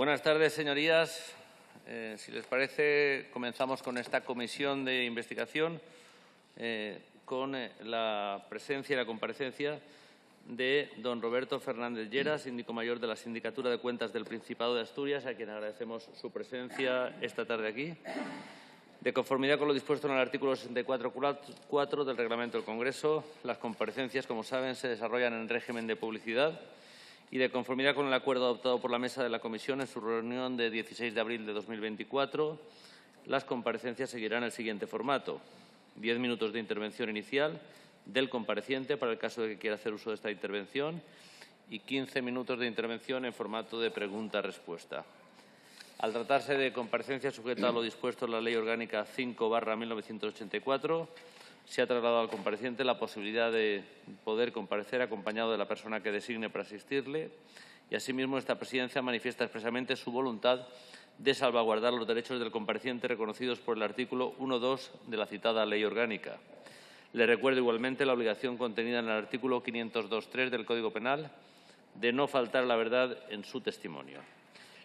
Buenas tardes, señorías. Si les parece, comenzamos con esta comisión de investigación con la presencia y la comparecencia de don Roberto Fernández Llera, síndico mayor de la Sindicatura de Cuentas del Principado de Asturias, a quien agradecemos su presencia esta tarde aquí. De conformidad con lo dispuesto en el artículo 64.4 del Reglamento del Congreso, las comparecencias, como saben, se desarrollan en régimen de publicidad y de conformidad con el acuerdo adoptado por la Mesa de la Comisión en su reunión de 16 de abril de 2024, las comparecencias seguirán el siguiente formato: 10 minutos de intervención inicial del compareciente para el caso de que quiera hacer uso de esta intervención y 15 minutos de intervención en formato de pregunta-respuesta. Al tratarse de comparecencia sujeta a lo dispuesto en la Ley Orgánica 5/1984, se ha trasladado al compareciente la posibilidad de poder comparecer acompañado de la persona que designe para asistirle y, asimismo, esta presidencia manifiesta expresamente su voluntad de salvaguardar los derechos del compareciente reconocidos por el artículo 1.2 de la citada Ley Orgánica. Le recuerdo igualmente la obligación contenida en el artículo 502.3 del Código Penal de no faltar a la verdad en su testimonio.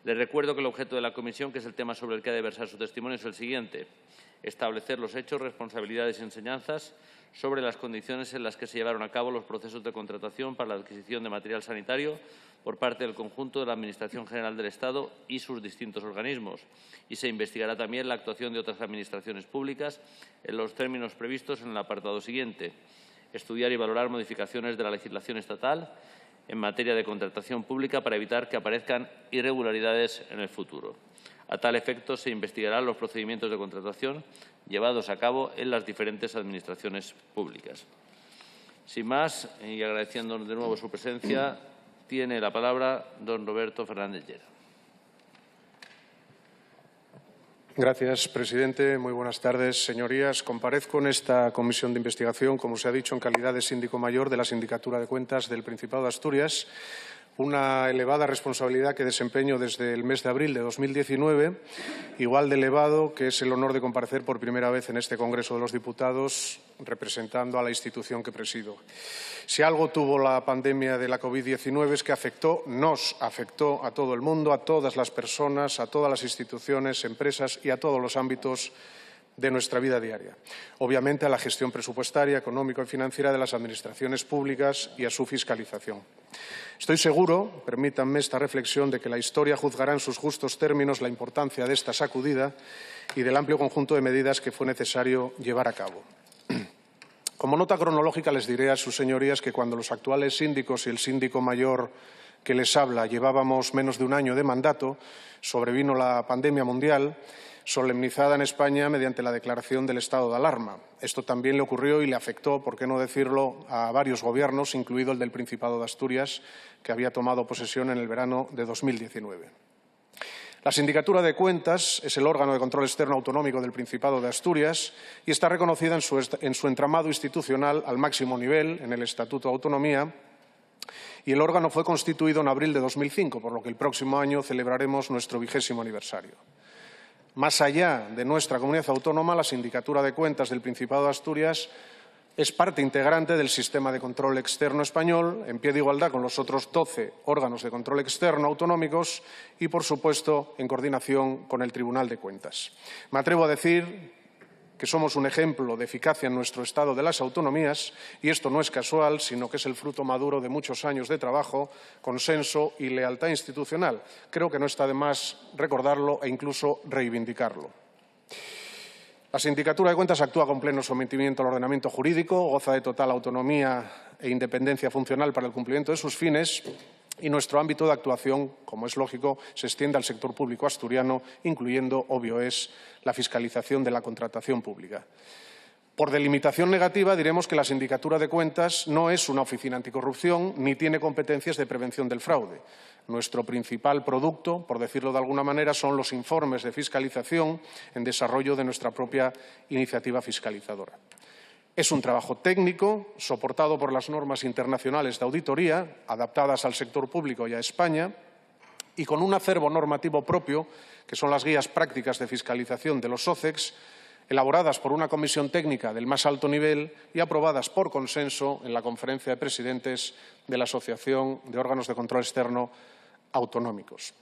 Le recuerdo que el objeto de la comisión, que es el tema sobre el que ha de versar su testimonio, es el siguiente: establecer los hechos, responsabilidades y enseñanzas sobre las condiciones en las que se llevaron a cabo los procesos de contratación para la adquisición de material sanitario por parte del conjunto de la Administración General del Estado y sus distintos organismos. Y se investigará también la actuación de otras administraciones públicas en los términos previstos en el apartado siguiente: estudiar y valorar modificaciones de la legislación estatal en materia de contratación pública para evitar que aparezcan irregularidades en el futuro. A tal efecto, se investigarán los procedimientos de contratación llevados a cabo en las diferentes administraciones públicas. Sin más, y agradeciendo de nuevo su presencia, tiene la palabra don Roberto Fernández Llera. Gracias, presidente. Muy buenas tardes, señorías. Comparezco en esta comisión de investigación, como se ha dicho, en calidad de síndico mayor de la Sindicatura de Cuentas del Principado de Asturias, una elevada responsabilidad que desempeño desde el mes de abril de 2019, igual de elevado que es el honor de comparecer por primera vez en este Congreso de los Diputados representando a la institución que presido. Si algo tuvo la pandemia de la COVID-19 es que nos afectó a todo el mundo, a todas las personas, a todas las instituciones, empresas y a todos los ámbitos de nuestra vida diaria. Obviamente a la gestión presupuestaria, económica y financiera de las administraciones públicas y a su fiscalización. Estoy seguro, permítanme esta reflexión, de que la historia juzgará en sus justos términos la importancia de esta sacudida y del amplio conjunto de medidas que fue necesario llevar a cabo. Como nota cronológica les diré a sus señorías que cuando los actuales síndicos y el síndico mayor que les habla llevábamos menos de un año de mandato, sobrevino la pandemia mundial, solemnizada en España mediante la declaración del estado de alarma. Esto también le ocurrió y le afectó, por qué no decirlo, a varios gobiernos, incluido el del Principado de Asturias, que había tomado posesión en el verano de 2019. La Sindicatura de Cuentas es el órgano de control externo autonómico del Principado de Asturias y está reconocida en su entramado institucional al máximo nivel en el Estatuto de Autonomía, y el órgano fue constituido en abril de 2005, por lo que el próximo año celebraremos nuestro 20º aniversario. Más allá de nuestra comunidad autónoma, la Sindicatura de Cuentas del Principado de Asturias es parte integrante del sistema de control externo español, en pie de igualdad con los otros 12 órganos de control externo autonómicos y, por supuesto, en coordinación con el Tribunal de Cuentas. Me atrevo a decir que somos un ejemplo de eficacia en nuestro Estado de las autonomías, y esto no es casual, sino que es el fruto maduro de muchos años de trabajo, consenso y lealtad institucional. Creo que no está de más recordarlo e incluso reivindicarlo. La Sindicatura de Cuentas actúa con pleno sometimiento al ordenamiento jurídico, goza de total autonomía e independencia funcional para el cumplimiento de sus fines, y nuestro ámbito de actuación, como es lógico, se extiende al sector público asturiano, incluyendo, obvio es, la fiscalización de la contratación pública. Por delimitación negativa, diremos que la Sindicatura de Cuentas no es una oficina anticorrupción ni tiene competencias de prevención del fraude. Nuestro principal producto, por decirlo de alguna manera, son los informes de fiscalización en desarrollo de nuestra propia iniciativa fiscalizadora. Es un trabajo técnico, soportado por las normas internacionales de auditoría, adaptadas al sector público y a España, y con un acervo normativo propio, que son las guías prácticas de fiscalización de los OCEX, elaboradas por una comisión técnica del más alto nivel y aprobadas por consenso en la Conferencia de Presidentes de la Asociación de Órganos de Control Externo Autonómicos.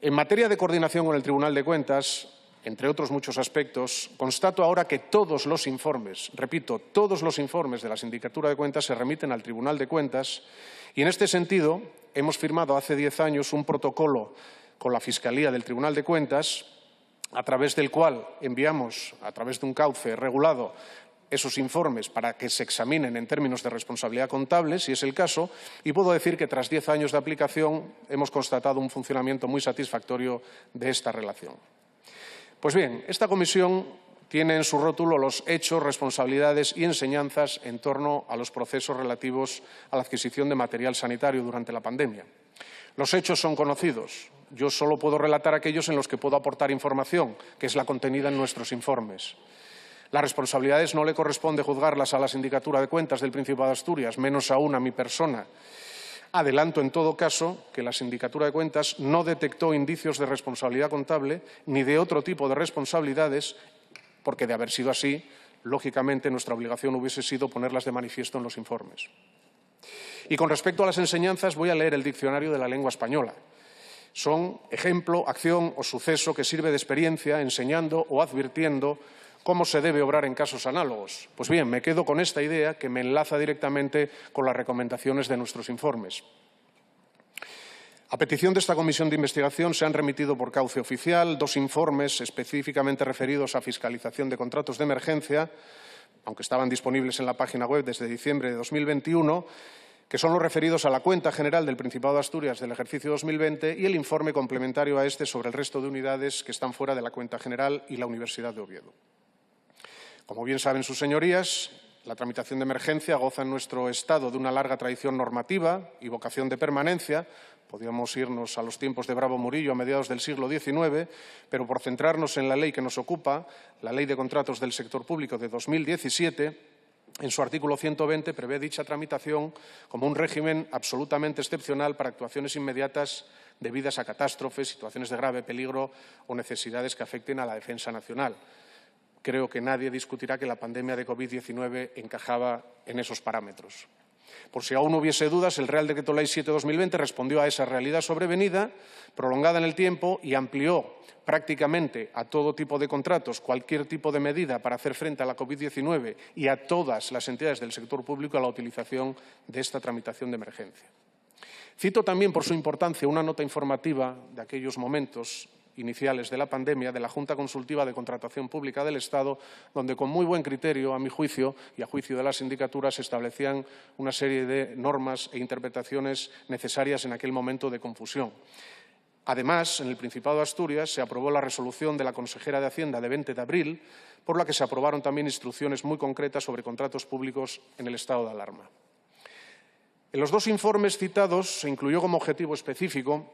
En materia de coordinación con el Tribunal de Cuentas, entre otros muchos aspectos, constato ahora que todos los informes, repito, todos los informes de la Sindicatura de Cuentas se remiten al Tribunal de Cuentas y, en este sentido, hemos firmado hace 10 años un protocolo con la Fiscalía del Tribunal de Cuentas, a través del cual enviamos, a través de un cauce regulado, esos informes para que se examinen en términos de responsabilidad contable, si es el caso, y puedo decir que tras 10 años de aplicación hemos constatado un funcionamiento muy satisfactorio de esta relación. Pues bien, esta comisión tiene en su rótulo los hechos, responsabilidades y enseñanzas en torno a los procesos relativos a la adquisición de material sanitario durante la pandemia. Los hechos son conocidos. Yo solo puedo relatar aquellos en los que puedo aportar información, que es la contenida en nuestros informes. Las responsabilidades no le corresponde juzgarlas a la Sindicatura de Cuentas del Principado de Asturias, menos aún a mi persona. Adelanto, en todo caso, que la Sindicatura de Cuentas no detectó indicios de responsabilidad contable ni de otro tipo de responsabilidades, porque, de haber sido así, lógicamente nuestra obligación hubiese sido ponerlas de manifiesto en los informes. Y con respecto a las enseñanzas, voy a leer el diccionario de la lengua española. Son ejemplo, acción o suceso que sirve de experiencia enseñando o advirtiendo cómo se debe obrar en casos análogos. Pues bien, me quedo con esta idea que me enlaza directamente con las recomendaciones de nuestros informes. A petición de esta comisión de investigación se han remitido por cauce oficial 2 informes específicamente referidos a fiscalización de contratos de emergencia, aunque estaban disponibles en la página web desde diciembre de 2021, que son los referidos a la cuenta general del Principado de Asturias del ejercicio 2020 y el informe complementario a este sobre el resto de unidades que están fuera de la cuenta general y la Universidad de Oviedo. Como bien saben sus señorías, la tramitación de emergencia goza en nuestro Estado de una larga tradición normativa y vocación de permanencia. Podríamos irnos a los tiempos de Bravo Murillo a mediados del siglo XIX, pero por centrarnos en la ley que nos ocupa, la Ley de Contratos del Sector Público de 2017, en su artículo 120 prevé dicha tramitación como un régimen absolutamente excepcional para actuaciones inmediatas debidas a catástrofes, situaciones de grave peligro o necesidades que afecten a la defensa nacional. Creo que nadie discutirá que la pandemia de COVID-19 encajaba en esos parámetros. Por si aún hubiese dudas, el Real Decreto Ley 7/2020 respondió a esa realidad sobrevenida, prolongada en el tiempo, y amplió prácticamente a todo tipo de contratos cualquier tipo de medida para hacer frente a la COVID-19 y a todas las entidades del sector público a la utilización de esta tramitación de emergencia. Cito también, por su importancia, una nota informativa de aquellos momentos iniciales de la pandemia de la Junta Consultiva de Contratación Pública del Estado, donde con muy buen criterio, a mi juicio y a juicio de la sindicatura, se establecían una serie de normas e interpretaciones necesarias en aquel momento de confusión. Además, en el Principado de Asturias se aprobó la resolución de la consejera de Hacienda de 20 de abril, por la que se aprobaron también instrucciones muy concretas sobre contratos públicos en el estado de alarma. En los 2 informes citados se incluyó como objetivo específico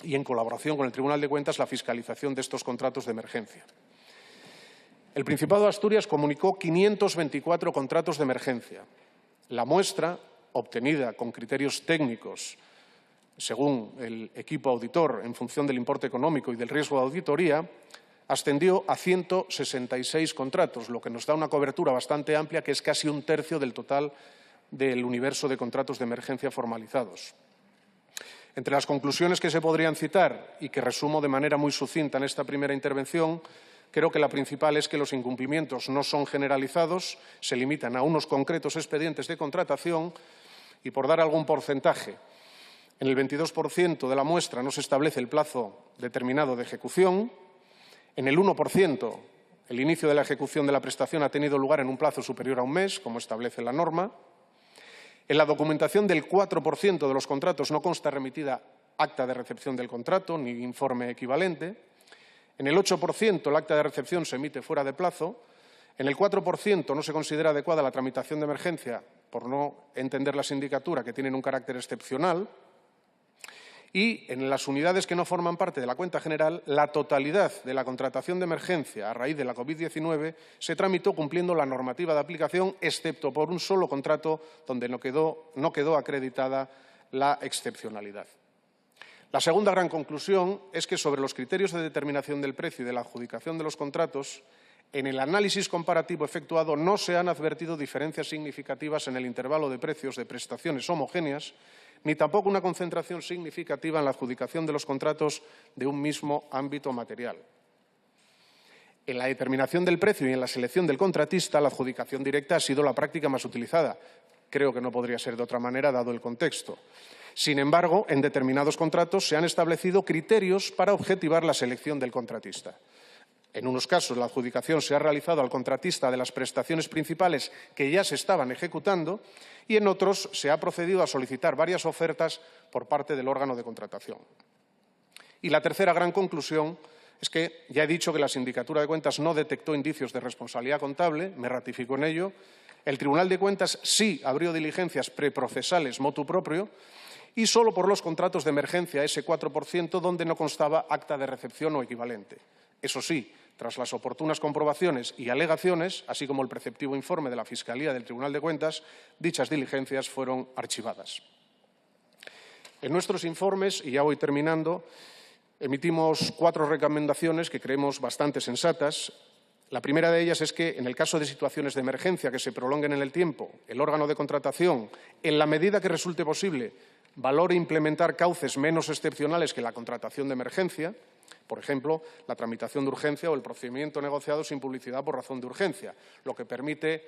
y en colaboración con el Tribunal de Cuentas la fiscalización de estos contratos de emergencia. El Principado de Asturias comunicó 524 contratos de emergencia. La muestra, obtenida con criterios técnicos, según el equipo auditor, en función del importe económico y del riesgo de auditoría, ascendió a 166 contratos, lo que nos da una cobertura bastante amplia, que es casi 1/3 del total del universo de contratos de emergencia formalizados. Entre las conclusiones que se podrían citar y que resumo de manera muy sucinta en esta primera intervención, creo que la principal es que los incumplimientos no son generalizados, se limitan a unos concretos expedientes de contratación y, por dar algún porcentaje, en el 22% de la muestra no se establece el plazo determinado de ejecución, en el 1% el inicio de la ejecución de la prestación ha tenido lugar en un plazo superior a un mes, como establece la norma. En la documentación del 4% de los contratos no consta remitida acta de recepción del contrato ni informe equivalente. En el 8% el acta de recepción se emite fuera de plazo. En el 4% no se considera adecuada la tramitación de emergencia por no entender la sindicatura que tienen un carácter excepcional. Y en las unidades que no forman parte de la cuenta general, la totalidad de la contratación de emergencia a raíz de la COVID-19 se tramitó cumpliendo la normativa de aplicación, excepto por un solo contrato donde no quedó acreditada la excepcionalidad. La segunda gran conclusión es que sobre los criterios de determinación del precio y de la adjudicación de los contratos, en el análisis comparativo efectuado no se han advertido diferencias significativas en el intervalo de precios de prestaciones homogéneas, ni tampoco una concentración significativa en la adjudicación de los contratos de un mismo ámbito material. En la determinación del precio y en la selección del contratista, la adjudicación directa ha sido la práctica más utilizada. Creo que no podría ser de otra manera, dado el contexto. Sin embargo, en determinados contratos se han establecido criterios para objetivar la selección del contratista. En unos casos, la adjudicación se ha realizado al contratista de las prestaciones principales que ya se estaban ejecutando y en otros se ha procedido a solicitar varias ofertas por parte del órgano de contratación. Y la tercera gran conclusión es que ya he dicho que la Sindicatura de Cuentas no detectó indicios de responsabilidad contable, me ratifico en ello. El Tribunal de Cuentas sí abrió diligencias preprocesales motu propio y solo por los contratos de emergencia, ese 4%, donde no constaba acta de recepción o equivalente. Eso sí, tras las oportunas comprobaciones y alegaciones, así como el preceptivo informe de la Fiscalía del Tribunal de Cuentas, dichas diligencias fueron archivadas. En nuestros informes, y ya voy terminando, emitimos 4 recomendaciones que creemos bastante sensatas. La primera de ellas es que, en el caso de situaciones de emergencia que se prolonguen en el tiempo, el órgano de contratación, en la medida que resulte posible, valore implementar cauces menos excepcionales que la contratación de emergencia, por ejemplo, la tramitación de urgencia o el procedimiento negociado sin publicidad por razón de urgencia, lo que permite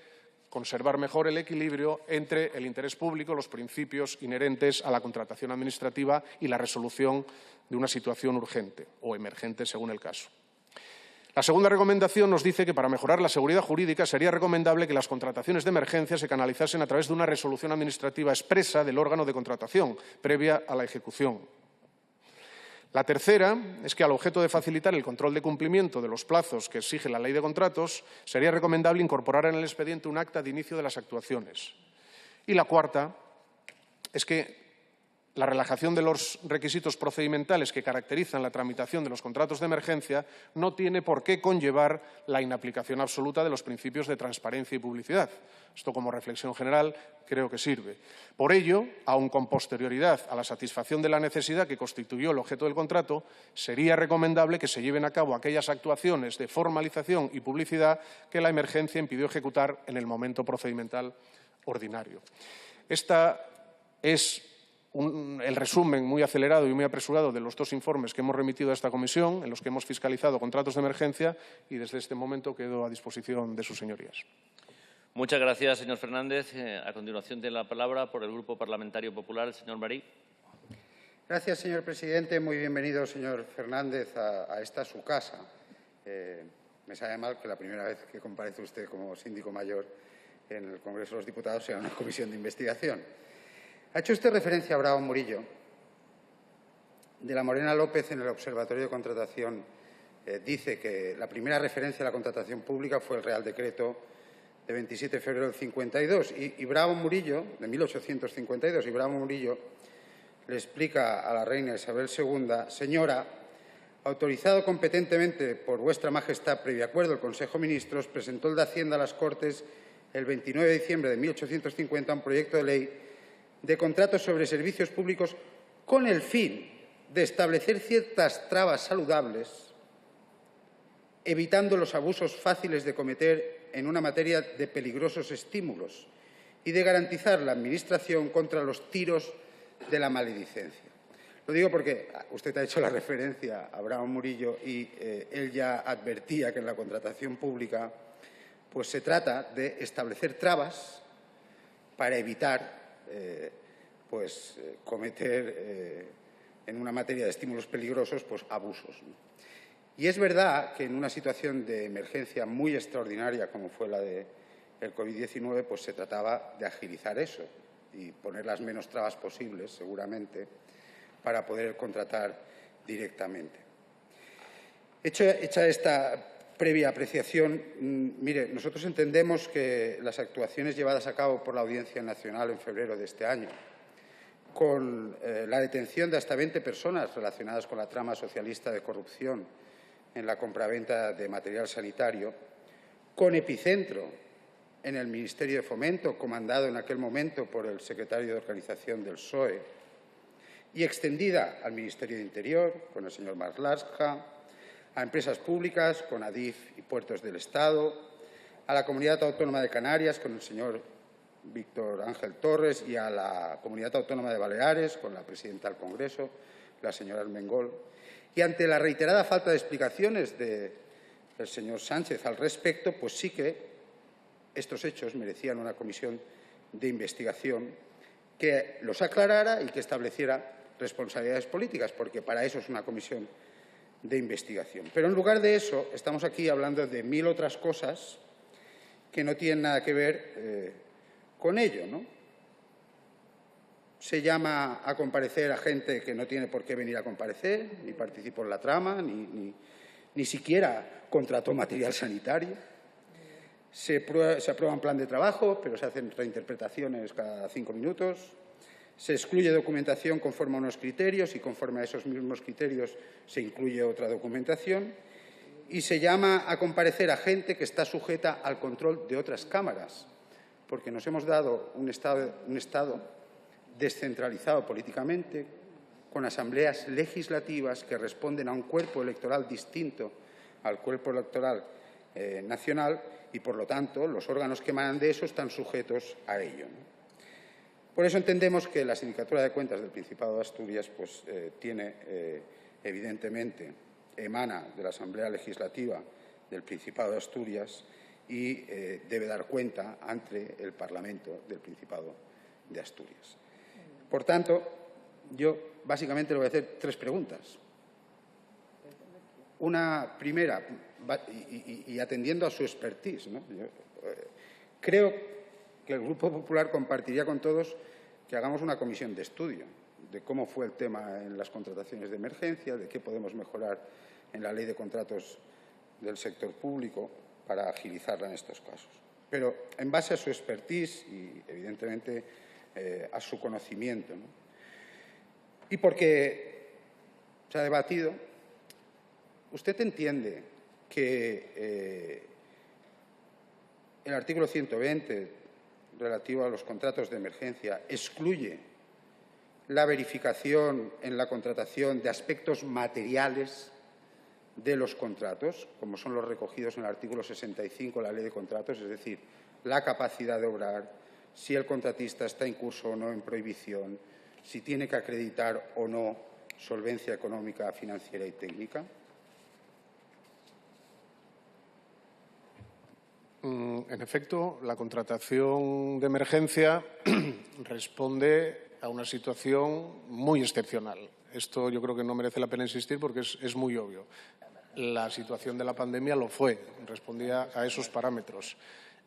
conservar mejor el equilibrio entre el interés público, los principios inherentes a la contratación administrativa y la resolución de una situación urgente o emergente, según el caso. La segunda recomendación nos dice que para mejorar la seguridad jurídica sería recomendable que las contrataciones de emergencia se canalizasen a través de una resolución administrativa expresa del órgano de contratación, previa a la ejecución. La tercera es que, al objeto de facilitar el control de cumplimiento de los plazos que exige la Ley de Contratos, sería recomendable incorporar en el expediente un acta de inicio de las actuaciones. Y la cuarta es que la relajación de los requisitos procedimentales que caracterizan la tramitación de los contratos de emergencia no tiene por qué conllevar la inaplicación absoluta de los principios de transparencia y publicidad. Esto, como reflexión general, creo que sirve. Por ello, aun con posterioridad a la satisfacción de la necesidad que constituyó el objeto del contrato, sería recomendable que se lleven a cabo aquellas actuaciones de formalización y publicidad que la emergencia impidió ejecutar en el momento procedimental ordinario. Esta es el resumen muy acelerado y muy apresurado de los 2 informes que hemos remitido a esta comisión, en los que hemos fiscalizado contratos de emergencia, y desde este momento quedo a disposición de sus señorías. Muchas gracias, señor Fernández. A continuación tiene la palabra por el Grupo Parlamentario Popular el señor Marí. Gracias, señor presidente. Muy bienvenido, señor Fernández, a esta su casa. Me sabe mal que la primera vez que comparece usted como síndico mayor en el Congreso de los Diputados sea una comisión de investigación. Ha hecho usted referencia a Bravo Murillo. De la Morena López, en el Observatorio de Contratación, dice que la primera referencia a la contratación pública fue el Real Decreto de 27 de febrero del 52. Y Bravo Murillo, de 1852, y Bravo Murillo le explica a la reina Isabel II: señora, autorizado competentemente por vuestra majestad, previo acuerdo del Consejo de Ministros, presentó el de Hacienda a las Cortes el 29 de diciembre de 1850 un proyecto de ley de contratos sobre servicios públicos con el fin de establecer ciertas trabas saludables, evitando los abusos fáciles de cometer en una materia de peligrosos estímulos y de garantizar la Administración contra los tiros de la maledicencia. Lo digo porque usted ha hecho la referencia a Bravo Murillo y él ya advertía que en la contratación pública pues se trata de establecer trabas para evitar cometer en una materia de estímulos peligrosos abusos, ¿no? Y es verdad que en una situación de emergencia muy extraordinaria como fue la del COVID-19, pues se trataba de agilizar eso y poner las menos trabas posibles, seguramente, para poder contratar directamente. Hecha esta previa apreciación, mire, nosotros entendemos que las actuaciones llevadas a cabo por la Audiencia Nacional en febrero de este año, con la detención de hasta 20 personas relacionadas con la trama socialista de corrupción en la compraventa de material sanitario, con epicentro en el Ministerio de Fomento, comandado en aquel momento por el secretario de Organización del PSOE, y extendida al Ministerio de Interior, con el señor Marlaska, a empresas públicas, con Adif y Puertos del Estado, a la Comunidad Autónoma de Canarias, con el señor Víctor Ángel Torres, y a la Comunidad Autónoma de Baleares, con la presidenta del Congreso, la señora Armengol. Y ante la reiterada falta de explicaciones del señor Sánchez al respecto, pues sí que estos hechos merecían una comisión de investigación que los aclarara y que estableciera responsabilidades políticas, porque para eso es una comisión de investigación. Pero en lugar de eso, estamos aquí hablando de 1000 otras cosas que no tienen nada que ver con ello, ¿no? Se llama a comparecer a gente que no tiene por qué venir a comparecer, ni participó en la trama, ni siquiera contrató material sanitario. Se aprueba un plan de trabajo, pero se hacen reinterpretaciones cada 5 minutos. Se excluye documentación conforme a unos criterios y conforme a esos mismos criterios se incluye otra documentación. Y se llama a comparecer a gente que está sujeta al control de otras cámaras, porque nos hemos dado un Estado descentralizado políticamente, con asambleas legislativas que responden a un cuerpo electoral distinto al cuerpo electoral nacional y, por lo tanto, los órganos que emanan de eso están sujetos a ello, ¿no? Por eso entendemos que la Sindicatura de Cuentas del Principado de Asturias pues, evidentemente, emana de la Asamblea Legislativa del Principado de Asturias y debe dar cuenta ante el Parlamento del Principado de Asturias. Por tanto, yo básicamente le voy a hacer 3 preguntas. Una primera, y atendiendo a su expertise, ¿no? Yo, creo que el Grupo Popular compartiría con todos que hagamos una comisión de estudio de cómo fue el tema en las contrataciones de emergencia, de qué podemos mejorar en la ley de contratos del sector público para agilizarla en estos casos. Pero en base a su expertise y, evidentemente, a su conocimiento, ¿no? Y porque se ha debatido, ¿usted entiende que el artículo 120 relativo a los contratos de emergencia excluye la verificación en la contratación de aspectos materiales de los contratos, como son los recogidos en el artículo 65 de la Ley de Contratos, es decir, la capacidad de obrar, si el contratista está en curso o no en prohibición, si tiene que acreditar o no solvencia económica, financiera y técnica? En efecto, la contratación de emergencia responde a una situación muy excepcional. Esto yo creo que no merece la pena insistir porque es muy obvio. La situación de la pandemia lo fue, respondía a esos parámetros.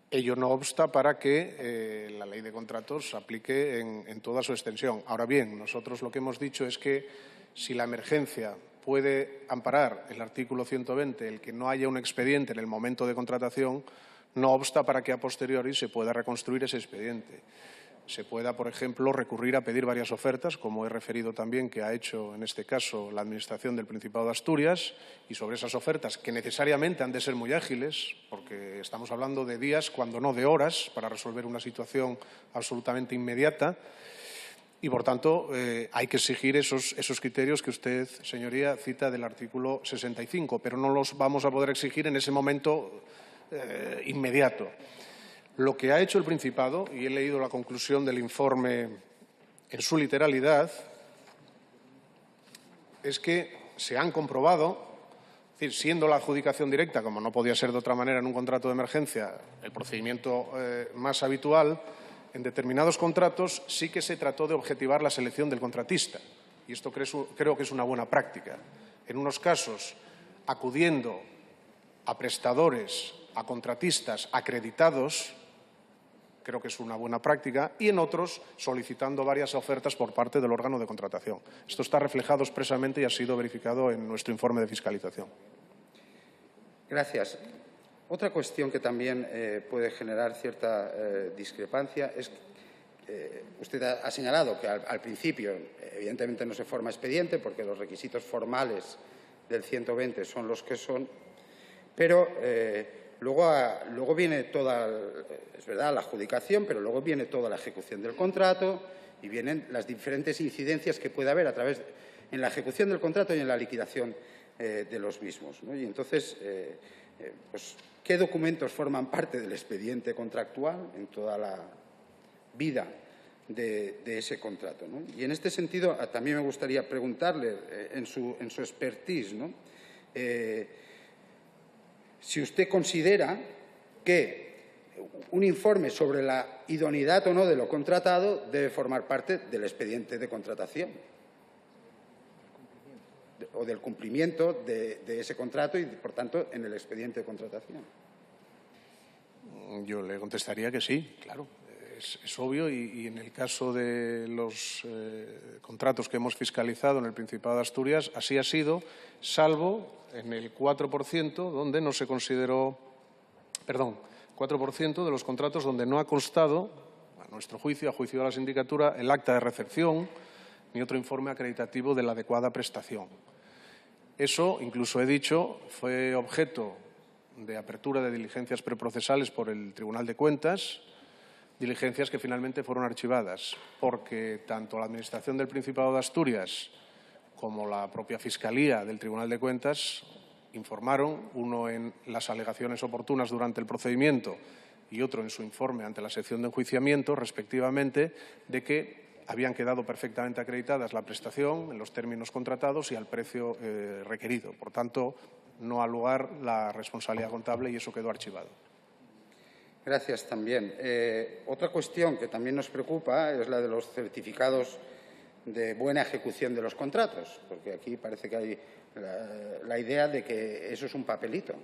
Ello no obsta para que la ley de contratos se aplique en toda su extensión. Ahora bien, nosotros lo que hemos dicho es que si la emergencia puede amparar el artículo 120, el que no haya un expediente en el momento de contratación, no obsta para que a posteriori se pueda reconstruir ese expediente. Se pueda, por ejemplo, recurrir a pedir varias ofertas, como he referido también que ha hecho en este caso la Administración del Principado de Asturias, y sobre esas ofertas, que necesariamente han de ser muy ágiles, porque estamos hablando de días, cuando no de horas, para resolver una situación absolutamente inmediata. Y, por tanto, hay que exigir esos criterios que usted, señoría, cita del artículo 65, pero no los vamos a poder exigir en ese momento inmediato. Lo que ha hecho el Principado, y he leído la conclusión del informe en su literalidad, es que se han comprobado, es decir, siendo la adjudicación directa, como no podía ser de otra manera en un contrato de emergencia, el procedimiento más habitual, en determinados contratos sí que se trató de objetivar la selección del contratista. Y esto creo que es una buena práctica. En unos casos, acudiendo a prestadores, a contratistas acreditados, creo que es una buena práctica, y en otros solicitando varias ofertas por parte del órgano de contratación. Esto está reflejado expresamente y ha sido verificado en nuestro informe de fiscalización. Gracias. Otra cuestión que también puede generar cierta discrepancia es que usted ha señalado que al principio, evidentemente, no se forma expediente porque los requisitos formales del 120 son los que son, pero luego viene toda, es verdad, la adjudicación, pero luego viene toda la ejecución del contrato y vienen las diferentes incidencias que puede haber en la ejecución del contrato y en la liquidación de los mismos, ¿no? Y entonces, pues, ¿qué documentos forman parte del expediente contractual en toda la vida de ese contrato, ¿no? Y en este sentido también me gustaría preguntarle en su expertise, ¿no? Si usted considera que un informe sobre la idoneidad o no de lo contratado debe formar parte del expediente de contratación o del cumplimiento de ese contrato y, por tanto, en el expediente de contratación. Yo le contestaría que sí, claro. Es obvio y en el caso de los contratos que hemos fiscalizado en el Principado de Asturias así ha sido, salvo en el 4% donde no se consideró, 4% de los contratos donde no ha constado, a nuestro juicio, a juicio de la sindicatura, el acta de recepción ni otro informe acreditativo de la adecuada prestación. Eso, incluso he dicho, fue objeto de apertura de diligencias preprocesales por el Tribunal de Cuentas, diligencias que finalmente fueron archivadas, porque tanto la Administración del Principado de Asturias como la propia Fiscalía del Tribunal de Cuentas informaron, uno en las alegaciones oportunas durante el procedimiento y otro en su informe ante la sección de enjuiciamiento, respectivamente, de que habían quedado perfectamente acreditadas la prestación en los términos contratados y al precio requerido. Por tanto, no ha lugar la responsabilidad contable y eso quedó archivado. Gracias también. Otra cuestión que también nos preocupa es la de los certificados de buena ejecución de los contratos, porque aquí parece que hay la idea de que eso es un papelito.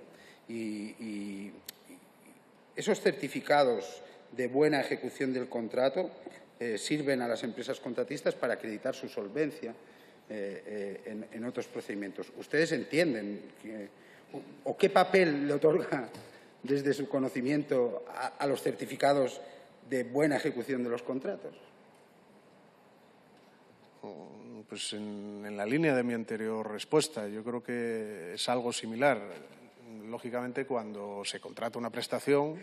Y esos certificados de buena ejecución del contrato sirven a las empresas contratistas para acreditar su solvencia en otros procedimientos. ¿Ustedes entienden o qué papel le otorga desde su conocimiento a los certificados de buena ejecución de los contratos? Pues en la línea de mi anterior respuesta, yo creo que es algo similar. Lógicamente, cuando se contrata una prestación,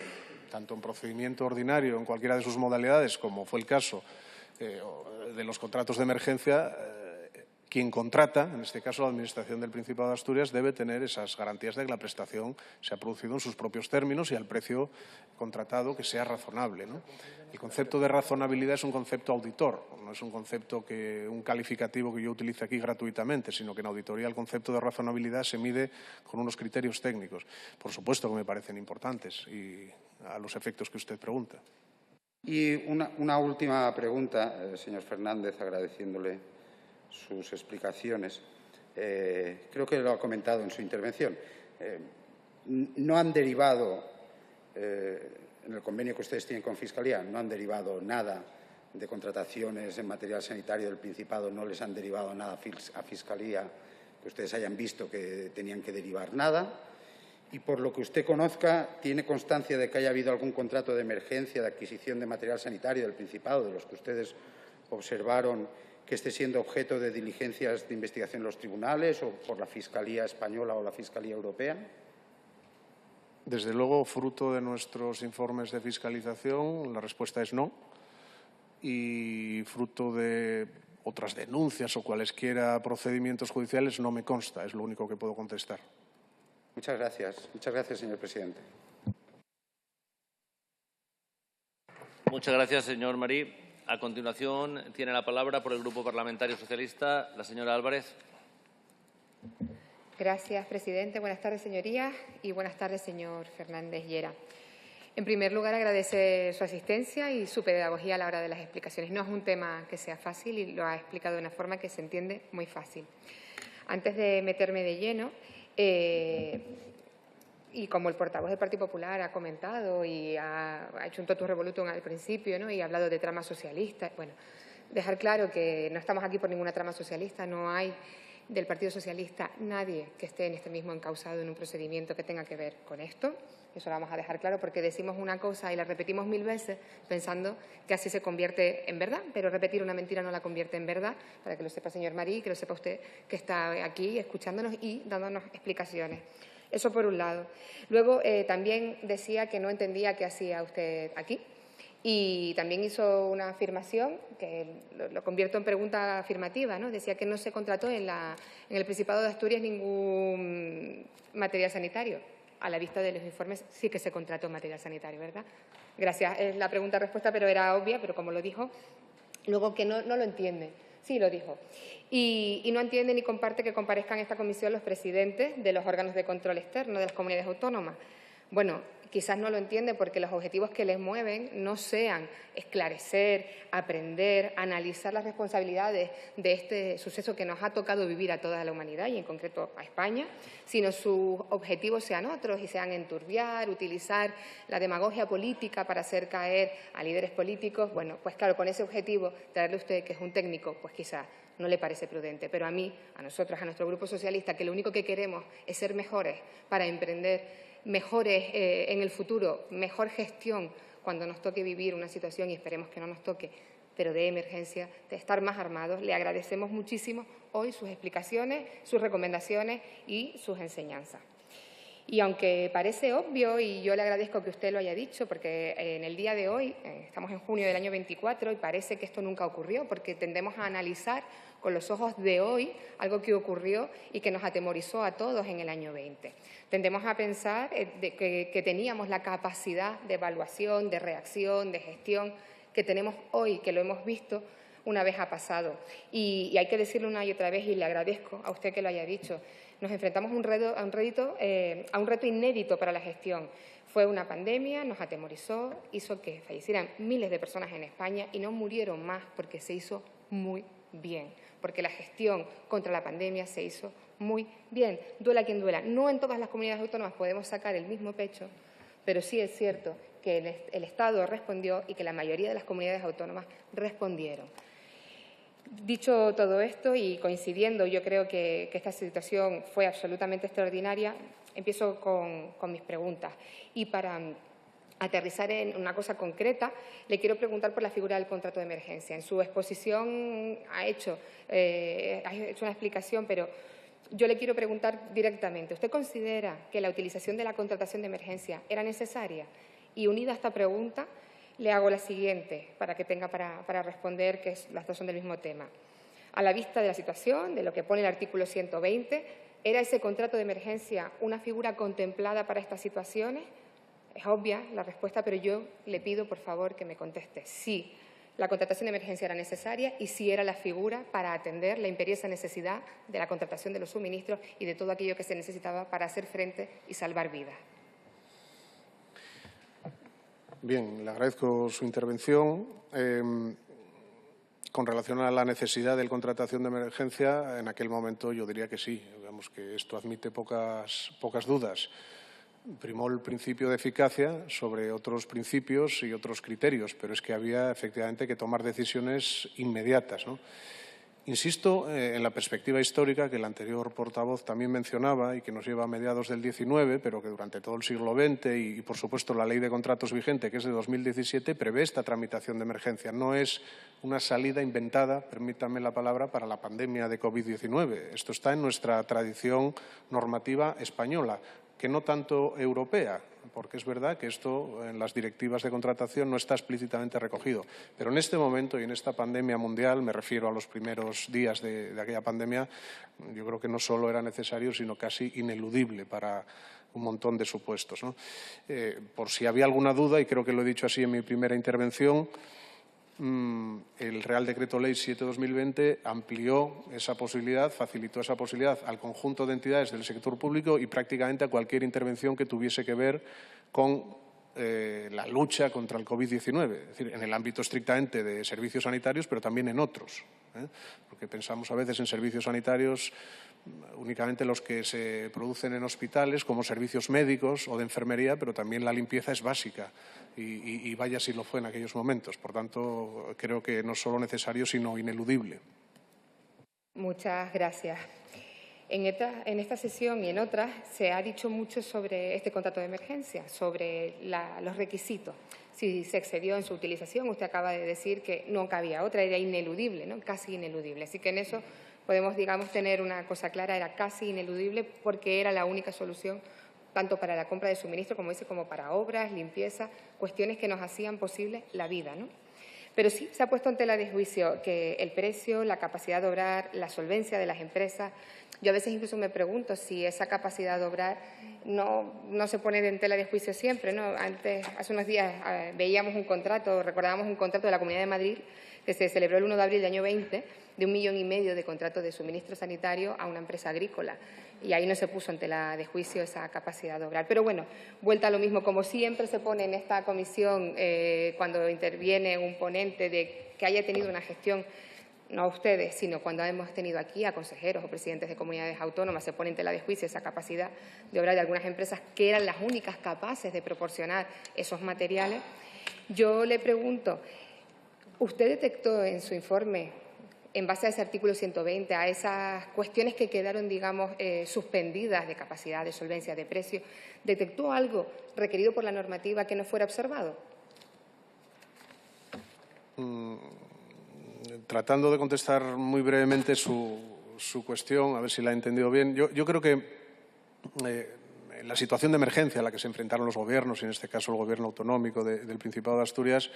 tanto en procedimiento ordinario, en cualquiera de sus modalidades, como fue el caso de los contratos de emergencia, quien contrata, en este caso la Administración del Principado de Asturias, debe tener esas garantías de que la prestación se ha producido en sus propios términos y al precio contratado que sea razonable, ¿no? El concepto de razonabilidad es un concepto auditor, no es un concepto un calificativo que yo utilice aquí gratuitamente, sino que en auditoría el concepto de razonabilidad se mide con unos criterios técnicos. Por supuesto que me parecen importantes y a los efectos que usted pregunta. Y una última pregunta, señor Fernández, agradeciéndole sus explicaciones. Creo que lo ha comentado en su intervención. No han derivado, en el convenio que ustedes tienen con Fiscalía, no han derivado nada de contrataciones en material sanitario del Principado, no les han derivado nada a Fiscalía que ustedes hayan visto que tenían que derivar nada. Y por lo que usted conozca, ¿tiene constancia de que haya habido algún contrato de emergencia de adquisición de material sanitario del Principado, de los que ustedes observaron, que esté siendo objeto de diligencias de investigación en los tribunales o por la Fiscalía española o la Fiscalía europea? Desde luego, fruto de nuestros informes de fiscalización, la respuesta es no. Y fruto de otras denuncias o cualesquiera procedimientos judiciales no me consta, es lo único que puedo contestar. Muchas gracias. Muchas gracias, señor presidente. Muchas gracias, señor Marí. A continuación, tiene la palabra por el Grupo Parlamentario Socialista la señora Álvarez. Gracias, presidente. Buenas tardes, señorías, y buenas tardes, señor Fernández Llera. En primer lugar, agradecer su asistencia y su pedagogía a la hora de las explicaciones. No es un tema que sea fácil y lo ha explicado de una forma que se entiende muy fácil. Antes de meterme de lleno, y como el portavoz del Partido Popular ha comentado y ha hecho un totum revolutum al principio, ¿no? Y ha hablado de trama socialista, bueno, dejar claro que no estamos aquí por ninguna trama socialista, no hay del Partido Socialista nadie que esté en este mismo encausado en un procedimiento que tenga que ver con esto. Eso lo vamos a dejar claro porque decimos una cosa y la repetimos 1000 veces pensando que así se convierte en verdad, pero repetir una mentira no la convierte en verdad, para que lo sepa señor Marí, que lo sepa usted que está aquí escuchándonos y dándonos explicaciones. Eso por un lado. Luego también decía que no entendía qué hacía usted aquí y también hizo una afirmación que lo convierto en pregunta afirmativa, ¿no? Decía que no se contrató en el Principado de Asturias ningún material sanitario. a la vista de los informes, sí que se contrató material sanitario, ¿verdad? Gracias. Es la pregunta-respuesta, pero era obvia, pero como lo dijo, luego que no lo entiende. Sí, lo dijo. Y no entiende ni comparte que comparezcan en esta comisión los presidentes de los órganos de control externo de las comunidades autónomas. Bueno, quizás no lo entiende porque los objetivos que les mueven no sean esclarecer, aprender, analizar las responsabilidades de este suceso que nos ha tocado vivir a toda la humanidad y en concreto a España, sino sus objetivos sean otros y sean enturbiar, utilizar la demagogia política para hacer caer a líderes políticos. Bueno, pues claro, con ese objetivo, traerle a usted, que es un técnico, pues quizás no le parece prudente. Pero a mí, a nosotros, a nuestro Grupo Socialista, que lo único que queremos es ser mejores para emprender mejores en el futuro, mejor gestión cuando nos toque vivir una situación, y esperemos que no nos toque, pero de emergencia, de estar más armados. Le agradecemos muchísimo hoy sus explicaciones, sus recomendaciones y sus enseñanzas. Y aunque parece obvio, y yo le agradezco que usted lo haya dicho, porque en el día de hoy, estamos en junio del año 24, y parece que esto nunca ocurrió, porque tendemos a analizar con los ojos de hoy algo que ocurrió y que nos atemorizó a todos en el año 20. Tendemos a pensar que teníamos la capacidad de evaluación, de reacción, de gestión que tenemos hoy, que lo hemos visto una vez ha pasado. Y hay que decirlo una y otra vez, y le agradezco a usted que lo haya dicho. Nos enfrentamos a un reto inédito para la gestión. Fue una pandemia, nos atemorizó, hizo que fallecieran miles de personas en España y no murieron más porque se hizo muy bien, porque la gestión contra la pandemia se hizo muy bien. Duela quien duela. No en todas las comunidades autónomas podemos sacar el mismo pecho, pero sí es cierto que el Estado respondió y que la mayoría de las comunidades autónomas respondieron. Dicho todo esto y coincidiendo, yo creo que esta situación fue absolutamente extraordinaria, empiezo con mis preguntas. Y para aterrizar en una cosa concreta, le quiero preguntar por la figura del contrato de emergencia. En su exposición ha hecho una explicación, pero yo le quiero preguntar directamente. ¿Usted considera que la utilización de la contratación de emergencia era necesaria? Y unida a esta pregunta, le hago la siguiente, para que tenga para responder, que las dos son del mismo tema. A la vista de la situación, de lo que pone el artículo 120, ¿era ese contrato de emergencia una figura contemplada para estas situaciones? Es obvia la respuesta, pero yo le pido, por favor, que me conteste sí. La contratación de emergencia era necesaria y sí era la figura para atender la imperiosa necesidad de la contratación de los suministros y de todo aquello que se necesitaba para hacer frente y salvar vidas. Bien, le agradezco su intervención. Con relación a la necesidad de contratación de emergencia, en aquel momento yo diría que sí. Digamos que esto admite pocas dudas. Primó el principio de eficacia sobre otros principios y otros criterios, pero es que había efectivamente que tomar decisiones inmediatas, ¿no? Insisto en la perspectiva histórica que el anterior portavoz también mencionaba y que nos lleva a mediados del XIX, pero que durante todo el siglo XX y por supuesto, la Ley de Contratos vigente, que es de 2017, prevé esta tramitación de emergencia. No es una salida inventada, permítanme la palabra, para la pandemia de COVID-19. Esto está en nuestra tradición normativa española, que no tanto europea, porque es verdad que esto en las directivas de contratación no está explícitamente recogido. Pero en este momento y en esta pandemia mundial, me refiero a los primeros días de aquella pandemia, yo creo que no solo era necesario, sino casi ineludible para un montón de supuestos, ¿no? Por si había alguna duda, y creo que lo he dicho así en mi primera intervención, el Real Decreto Ley 7/2020 amplió esa posibilidad, facilitó esa posibilidad al conjunto de entidades del sector público y prácticamente a cualquier intervención que tuviese que ver con la lucha contra el COVID-19, es decir, en el ámbito estrictamente de servicios sanitarios, pero también en otros, porque pensamos a veces en servicios sanitarios únicamente los que se producen en hospitales como servicios médicos o de enfermería, pero también la limpieza es básica y vaya si lo fue en aquellos momentos. Por tanto, creo que no solo necesario, sino ineludible. Muchas gracias. En esta sesión y en otras se ha dicho mucho sobre este contrato de emergencia, sobre los requisitos. Si se excedió en su utilización, usted acaba de decir que no cabía otra, era ineludible, ¿no? Casi ineludible. Así que en eso podemos, digamos, tener una cosa clara, era casi ineludible porque era la única solución tanto para la compra de suministro, como dice, como para obras, limpieza, cuestiones que nos hacían posible la vida, ¿no? Pero sí se ha puesto en tela de juicio que el precio, la capacidad de obrar, la solvencia de las empresas. Yo a veces incluso me pregunto si esa capacidad de obrar no se pone en tela de juicio siempre, ¿no? Hace unos días veíamos un contrato, recordábamos un contrato de la Comunidad de Madrid que se celebró el 1 de abril del año 20, de 1,5 millones de contratos de suministro sanitario a una empresa agrícola. Y ahí no se puso en tela de juicio esa capacidad de obrar. Pero bueno, vuelta a lo mismo, como siempre se pone en esta comisión cuando interviene un ponente de que haya tenido una gestión, no a ustedes, sino cuando hemos tenido aquí a consejeros o presidentes de comunidades autónomas, se pone en tela de juicio esa capacidad de obrar de algunas empresas que eran las únicas capaces de proporcionar esos materiales. Yo le pregunto, ¿usted detectó en su informe, en base a ese artículo 120, a esas cuestiones que quedaron, digamos, suspendidas de capacidad, de solvencia, de precio, detectó algo requerido por la normativa que no fuera observado? Tratando de contestar muy brevemente su cuestión, a ver si la he entendido bien, yo creo que en la situación de emergencia a la que se enfrentaron los gobiernos, y en este caso el Gobierno autonómico del Principado de Asturias,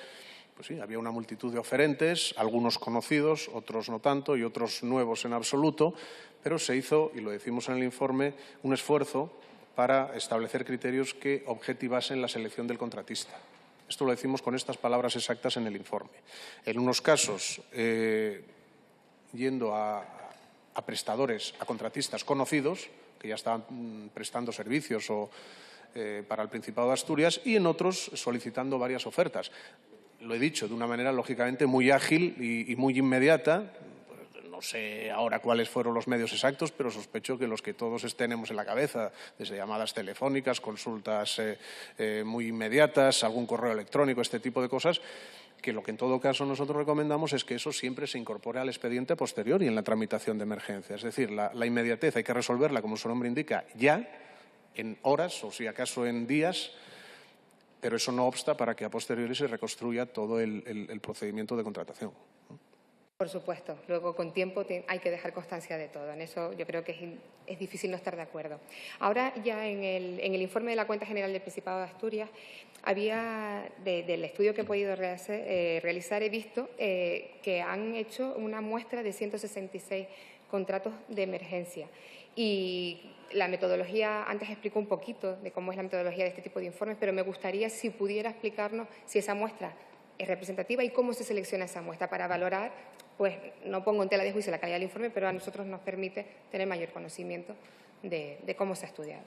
pues sí, había una multitud de oferentes, algunos conocidos, otros no tanto y otros nuevos en absoluto, pero se hizo, y lo decimos en el informe, un esfuerzo para establecer criterios que objetivasen la selección del contratista. Esto lo decimos con estas palabras exactas en el informe. En unos casos, yendo a prestadores, a contratistas conocidos, que ya estaban prestando servicios para el Principado de Asturias, y en otros solicitando varias ofertas. Lo he dicho de una manera, lógicamente, muy ágil y muy inmediata. No sé ahora cuáles fueron los medios exactos, pero sospecho que los que todos tenemos en la cabeza, desde llamadas telefónicas, consultas muy inmediatas, algún correo electrónico, este tipo de cosas, que lo que en todo caso nosotros recomendamos es que eso siempre se incorpore al expediente posterior y en la tramitación de emergencia. Es decir, la inmediatez hay que resolverla, como su nombre indica, ya, en horas o si acaso en días, pero eso no obsta para que a posteriori se reconstruya todo el procedimiento de contratación. Por supuesto, luego con tiempo hay que dejar constancia de todo. En eso yo creo que es difícil no estar de acuerdo. Ahora ya en el informe de la Cuenta General del Principado de Asturias, había del estudio que he podido realizar, he visto que han hecho una muestra de 166 contratos de emergencia. Y la metodología, antes explicó un poquito de cómo es la metodología de este tipo de informes, pero me gustaría si pudiera explicarnos si esa muestra es representativa y cómo se selecciona esa muestra para valorar, pues no pongo en tela de juicio la calidad del informe, pero a nosotros nos permite tener mayor conocimiento de cómo se ha estudiado.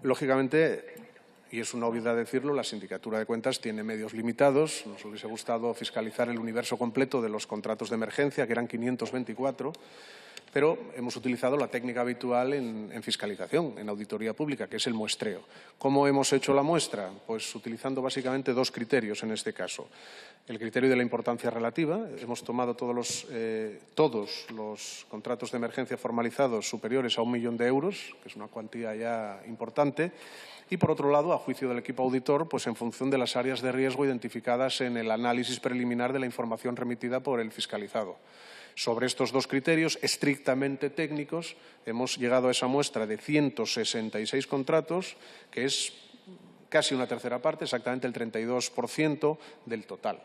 Lógicamente, y es una obviedad decirlo, la Sindicatura de Cuentas tiene medios limitados. Nos hubiese gustado fiscalizar el universo completo de los contratos de emergencia, que eran 524, pero hemos utilizado la técnica habitual en fiscalización, en auditoría pública, que es el muestreo. ¿Cómo hemos hecho la muestra? Pues utilizando básicamente dos criterios en este caso. El criterio de la importancia relativa. Hemos tomado todos los contratos de emergencia formalizados superiores a 1 millón de euros, que es una cuantía ya importante. Y, por otro lado, a juicio del equipo auditor, pues en función de las áreas de riesgo identificadas en el análisis preliminar de la información remitida por el fiscalizado. Sobre estos dos criterios estrictamente técnicos hemos llegado a esa muestra de 166 contratos, que es casi una tercera parte, exactamente el 32% del total.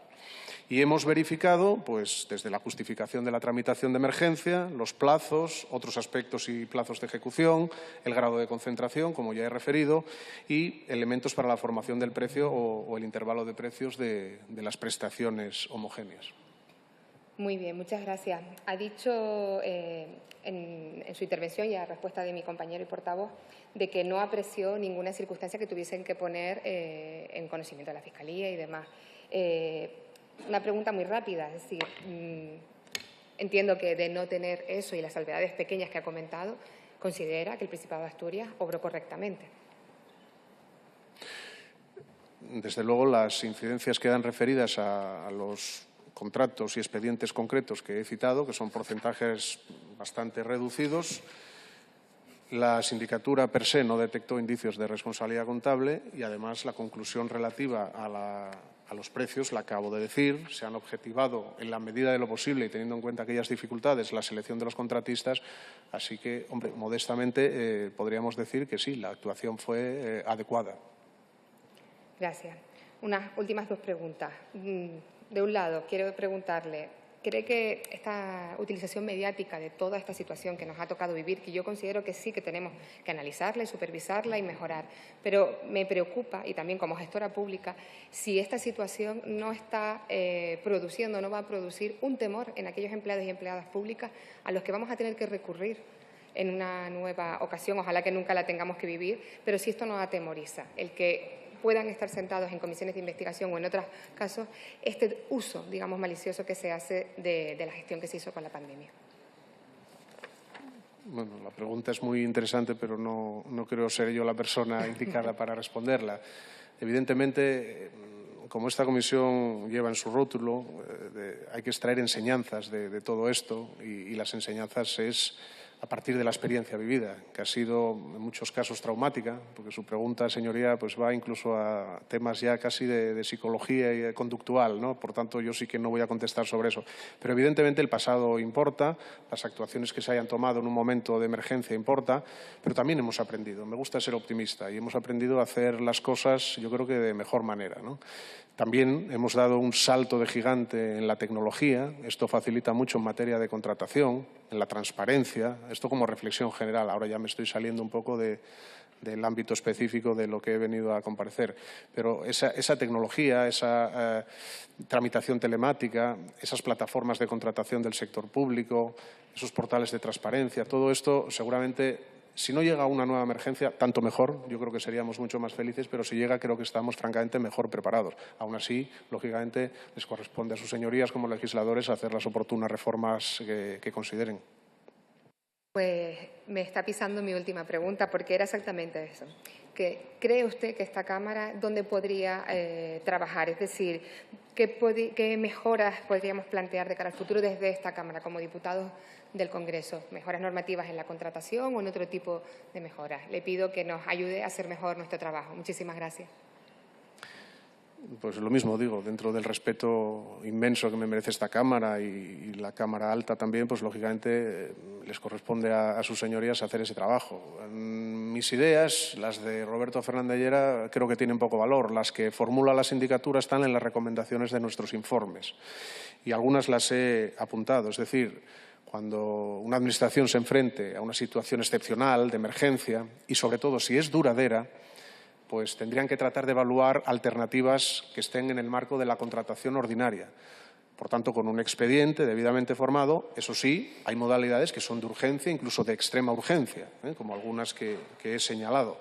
Y hemos verificado, pues, desde la justificación de la tramitación de emergencia, los plazos, otros aspectos y plazos de ejecución, el grado de concentración, como ya he referido, y elementos para la formación del precio o el intervalo de precios de las prestaciones homogéneas. Muy bien, muchas gracias. Ha dicho en su intervención y a respuesta de mi compañero y portavoz de que no apreció ninguna circunstancia que tuviesen que poner en conocimiento de la Fiscalía y demás. Una pregunta muy rápida, es decir, entiendo que de no tener eso y las salvedades pequeñas que ha comentado, considera que el Principado de Asturias obró correctamente. Desde luego, las incidencias quedan referidas a los contratos y expedientes concretos que he citado, que son porcentajes bastante reducidos. La sindicatura per se no detectó indicios de responsabilidad contable y, además, la conclusión relativa a los precios, la acabo de decir, se han objetivado en la medida de lo posible y teniendo en cuenta aquellas dificultades la selección de los contratistas, así que, hombre, modestamente podríamos decir que sí, la actuación fue adecuada. Gracias. Unas últimas dos preguntas. de un lado, quiero preguntarle, ¿cree que esta utilización mediática de toda esta situación que nos ha tocado vivir, que yo considero que sí que tenemos que analizarla y supervisarla y mejorar, pero me preocupa, y también como gestora pública, si esta situación no está produciendo, no va a producir un temor en aquellos empleados y empleadas públicas a los que vamos a tener que recurrir en una nueva ocasión, ojalá que nunca la tengamos que vivir, pero si esto nos atemoriza, el que puedan estar sentados en comisiones de investigación o en otros casos, este uso, digamos, malicioso que se hace de la gestión que se hizo con la pandemia. Bueno, la pregunta es muy interesante, pero no creo ser yo la persona indicada para responderla. Evidentemente, como esta comisión lleva en su rótulo, hay que extraer enseñanzas de todo esto y las enseñanzas es a partir de la experiencia vivida, que ha sido en muchos casos traumática, porque su pregunta, señoría, pues va incluso a temas ya casi de psicología y conductual, ¿no? Por tanto, yo sí que no voy a contestar sobre eso. Pero evidentemente el pasado importa, las actuaciones que se hayan tomado en un momento de emergencia importa, pero también hemos aprendido. Me gusta ser optimista y hemos aprendido a hacer las cosas, yo creo que de mejor manera, ¿no? También hemos dado un salto de gigante en la tecnología. Esto facilita mucho en materia de contratación, en la transparencia. Esto como reflexión general. Ahora ya me estoy saliendo un poco del ámbito específico de lo que he venido a comparecer. Pero esa tecnología, esa tramitación telemática, esas plataformas de contratación del sector público, esos portales de transparencia, todo esto seguramente, si no llega una nueva emergencia, tanto mejor. Yo creo que seríamos mucho más felices, pero si llega, creo que estamos francamente mejor preparados. Aún así, lógicamente, les corresponde a sus señorías como legisladores hacer las oportunas reformas que consideren. Pues me está pisando mi última pregunta, porque era exactamente eso. ¿Cree usted que esta Cámara dónde podría trabajar? Es decir, ¿qué mejoras podríamos plantear de cara al futuro desde esta Cámara como diputados del Congreso? ¿Mejoras normativas en la contratación o en otro tipo de mejoras? Le pido que nos ayude a hacer mejor nuestro trabajo. Muchísimas gracias. Pues lo mismo digo, dentro del respeto inmenso que me merece esta Cámara y la Cámara Alta también, pues lógicamente les corresponde a sus señorías hacer ese trabajo. Mis ideas, las de Roberto Fernández Llera, creo que tienen poco valor. Las que formula la sindicatura están en las recomendaciones de nuestros informes y algunas las he apuntado. Es decir, cuando una administración se enfrente a una situación excepcional, de emergencia, y sobre todo si es duradera, pues tendrían que tratar de evaluar alternativas que estén en el marco de la contratación ordinaria. Por tanto, con un expediente debidamente formado, eso sí, hay modalidades que son de urgencia, incluso de extrema urgencia, como algunas que he señalado.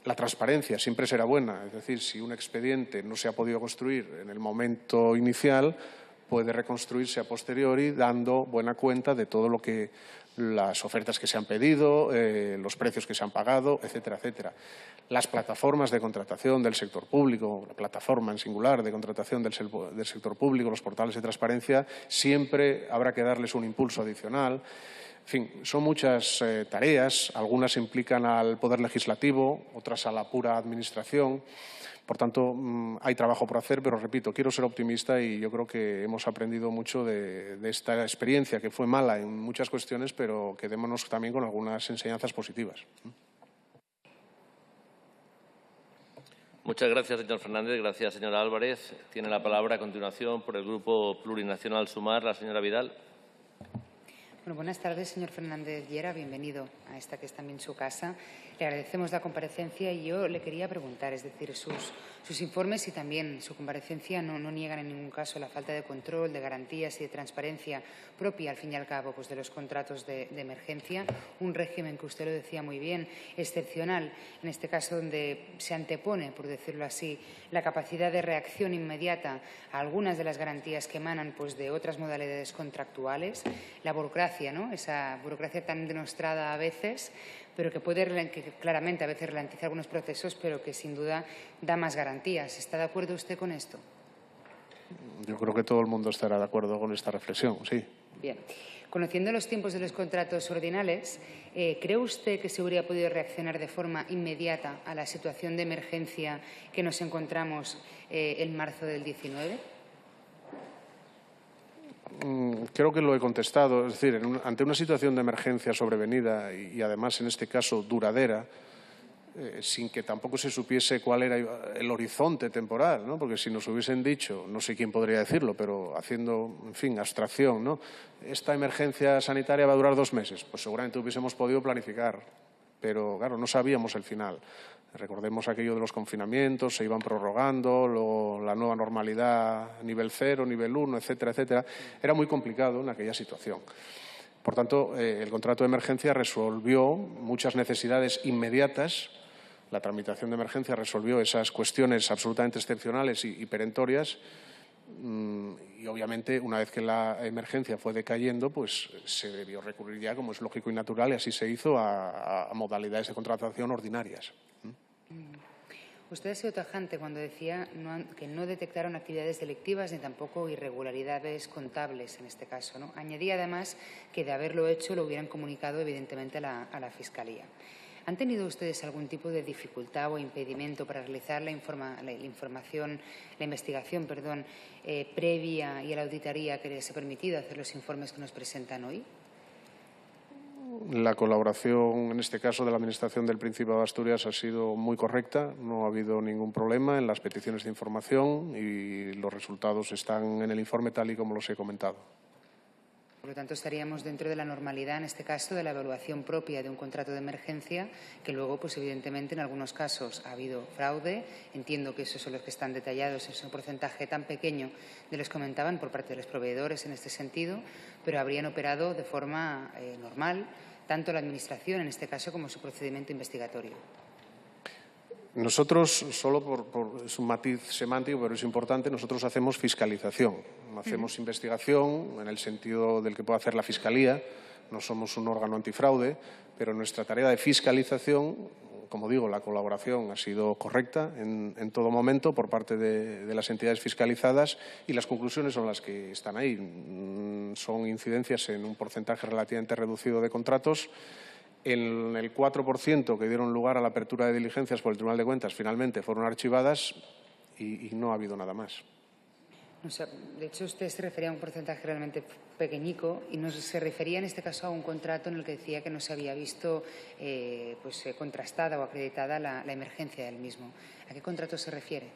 La transparencia siempre será buena, es decir, si un expediente no se ha podido construir en el momento inicial, puede reconstruirse a posteriori dando buena cuenta de todo lo que las ofertas que se han pedido, los precios que se han pagado, etcétera, etcétera. Las plataformas de contratación del sector público, la plataforma en singular de contratación del sector público, los portales de transparencia, siempre habrá que darles un impulso adicional. En fin, son muchas tareas, algunas implican al Poder Legislativo, otras a la pura Administración. Por tanto, hay trabajo por hacer, pero repito, quiero ser optimista y yo creo que hemos aprendido mucho de esta experiencia, que fue mala en muchas cuestiones, pero quedémonos también con algunas enseñanzas positivas. Muchas gracias, señor Fernández. Gracias, señora Álvarez. Tiene la palabra a continuación por el Grupo Plurinacional Sumar, la señora Vidal. Bueno, buenas tardes, señor Fernández Llera. Bienvenido a esta que es también su casa. Le agradecemos la comparecencia y yo le quería preguntar, es decir, sus informes y también su comparecencia no niegan en ningún caso la falta de control, de garantías y de transparencia propia, al fin y al cabo, pues de los contratos de emergencia. Un régimen que usted lo decía muy bien, excepcional, en este caso donde se antepone, por decirlo así, la capacidad de reacción inmediata a algunas de las garantías que emanan pues, de otras modalidades contractuales, la burocracia, ¿no? Esa burocracia tan denostrada a veces, pero que puede claramente a veces ralentizar algunos procesos, pero que sin duda da más garantías. ¿Está de acuerdo usted con esto? Yo creo que todo el mundo estará de acuerdo con esta reflexión, sí. Bien. Conociendo los tiempos de los contratos ordinales, ¿cree usted que se hubiera podido reaccionar de forma inmediata a la situación de emergencia que nos encontramos en marzo del 19? Creo que lo he contestado. Es decir, ante una situación de emergencia sobrevenida y además, en este caso, duradera, sin que tampoco se supiese cuál era el horizonte temporal, ¿no? Porque si nos hubiesen dicho, no sé quién podría decirlo, pero haciendo, en fin, abstracción, ¿no? Esta emergencia sanitaria va a durar 2 meses, pues seguramente hubiésemos podido planificar, pero claro, no sabíamos el final. Recordemos aquello de los confinamientos, se iban prorrogando, luego la nueva normalidad nivel 0, nivel 1, etcétera, etcétera. Era muy complicado en aquella situación. Por tanto, el contrato de emergencia resolvió muchas necesidades inmediatas. La tramitación de emergencia resolvió esas cuestiones absolutamente excepcionales y perentorias. Y, obviamente, una vez que la emergencia fue decayendo, pues se debió recurrir ya, como es lógico y natural, y así se hizo, a modalidades de contratación ordinarias. Usted ha sido tajante cuando decía que no detectaron actividades delictivas ni tampoco irregularidades contables en este caso, ¿no? Añadía además que de haberlo hecho lo hubieran comunicado evidentemente a la Fiscalía. ¿Han tenido ustedes algún tipo de dificultad o impedimento para realizar la investigación previa y a la auditoría que les ha permitido hacer los informes que nos presentan hoy? La colaboración, en este caso, de la Administración del Principado de Asturias ha sido muy correcta. No ha habido ningún problema en las peticiones de información y los resultados están en el informe tal y como los he comentado. Por lo tanto, estaríamos dentro de la normalidad, en este caso, de la evaluación propia de un contrato de emergencia, que luego, pues evidentemente, en algunos casos ha habido fraude. Entiendo que esos son los que están detallados, es un porcentaje tan pequeño de los que comentaban por parte de los proveedores en este sentido, pero habrían operado de forma normal, tanto la Administración, en este caso, como su procedimiento investigatorio. Nosotros, solo es un matiz semántico, pero es importante, nosotros hacemos fiscalización. Hacemos investigación en el sentido del que puede hacer la Fiscalía. No somos un órgano antifraude, pero nuestra tarea de fiscalización, como digo, la colaboración ha sido correcta en todo momento por parte de las entidades fiscalizadas y las conclusiones son las que están ahí. Son incidencias en un porcentaje relativamente reducido de contratos. En el 4% que dieron lugar a la apertura de diligencias por el Tribunal de Cuentas finalmente fueron archivadas y no ha habido nada más. O sea, de hecho, usted se refería a un porcentaje realmente pequeñico y se refería en este caso a un contrato en el que decía que no se había visto contrastada o acreditada la emergencia del mismo. ¿A qué contrato se refiere?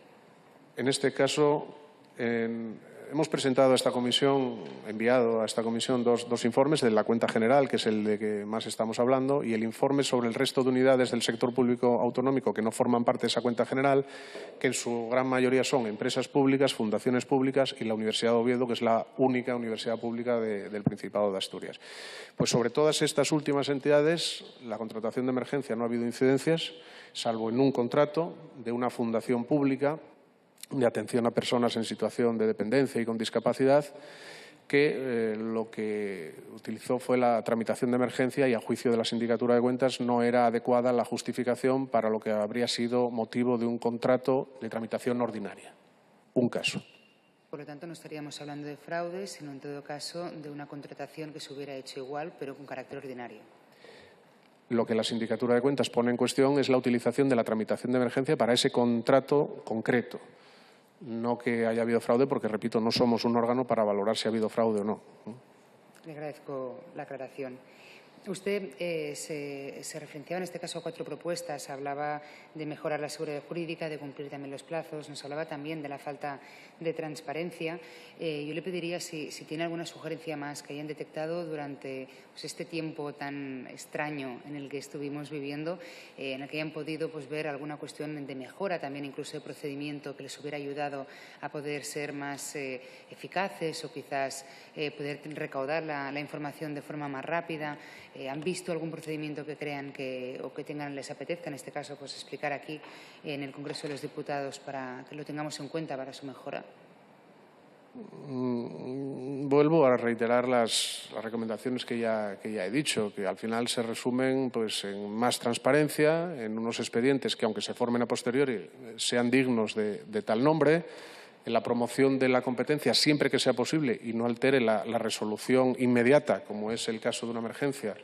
En este caso, hemos presentado a esta comisión, enviado a esta comisión dos informes, de la cuenta general, que es el de que más estamos hablando, y el informe sobre el resto de unidades del sector público autonómico que no forman parte de esa cuenta general, que en su gran mayoría son empresas públicas, fundaciones públicas y la Universidad de Oviedo, que es la única universidad pública del Principado de Asturias. Pues sobre todas estas últimas entidades, la contratación de emergencia no ha habido incidencias, salvo en un contrato de una fundación pública de atención a personas en situación de dependencia y con discapacidad, que lo que utilizó fue la tramitación de emergencia y, a juicio de la Sindicatura de Cuentas, no era adecuada la justificación para lo que habría sido motivo de un contrato de tramitación ordinaria. Un caso. Por lo tanto, no estaríamos hablando de fraude, sino, en todo caso, de una contratación que se hubiera hecho igual, pero con carácter ordinario. Lo que la Sindicatura de Cuentas pone en cuestión es la utilización de la tramitación de emergencia para ese contrato concreto. No que haya habido fraude, porque, repito, no somos un órgano para valorar si ha habido fraude o no. Le agradezco la aclaración. Usted se referenciaba en este caso a 4 propuestas. Hablaba de mejorar la seguridad jurídica, de cumplir también los plazos. Nos hablaba también de la falta de transparencia. Yo le pediría si tiene alguna sugerencia más que hayan detectado durante este tiempo tan extraño en el que estuvimos viviendo, en el que hayan podido ver alguna cuestión de mejora, también incluso de procedimiento, que les hubiera ayudado a poder ser más eficaces o quizás poder recaudar la información de forma más rápida. ¿Han visto algún procedimiento que crean o que les apetezca, en este caso, explicar aquí en el Congreso de los Diputados para que lo tengamos en cuenta para su mejora? Vuelvo a reiterar las recomendaciones que ya he dicho, que al final se resumen en más transparencia, en unos expedientes que, aunque se formen a posteriori, sean dignos de tal nombre, en la promoción de la competencia siempre que sea posible y no altere la resolución inmediata, como es el caso de una emergencia,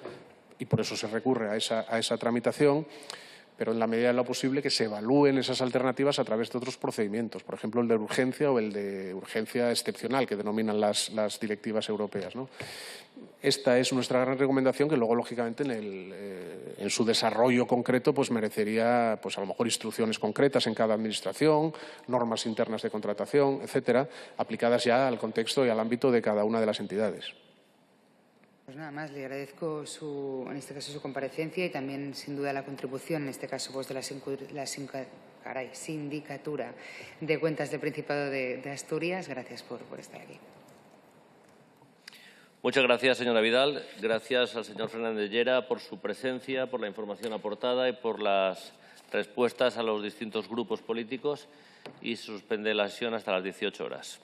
y por eso se recurre a esa tramitación. pero en la medida de lo posible que se evalúen esas alternativas a través de otros procedimientos, por ejemplo, el de urgencia o el de urgencia excepcional, que denominan las directivas europeas, ¿no? Esta es nuestra gran recomendación, que luego, lógicamente, en su desarrollo concreto, pues merecería, pues a lo mejor, instrucciones concretas en cada administración, normas internas de contratación, etcétera, aplicadas ya al contexto y al ámbito de cada una de las entidades. Pues nada más, le agradezco en este caso su comparecencia y también, sin duda, la contribución, en este caso, pues de la Sindicatura de Cuentas del Principado de Asturias. Gracias por estar aquí. Muchas gracias, señora Vidal. Gracias al señor Fernández Llera por su presencia, por la información aportada y por las respuestas a los distintos grupos políticos, y suspende la sesión hasta las 18 horas.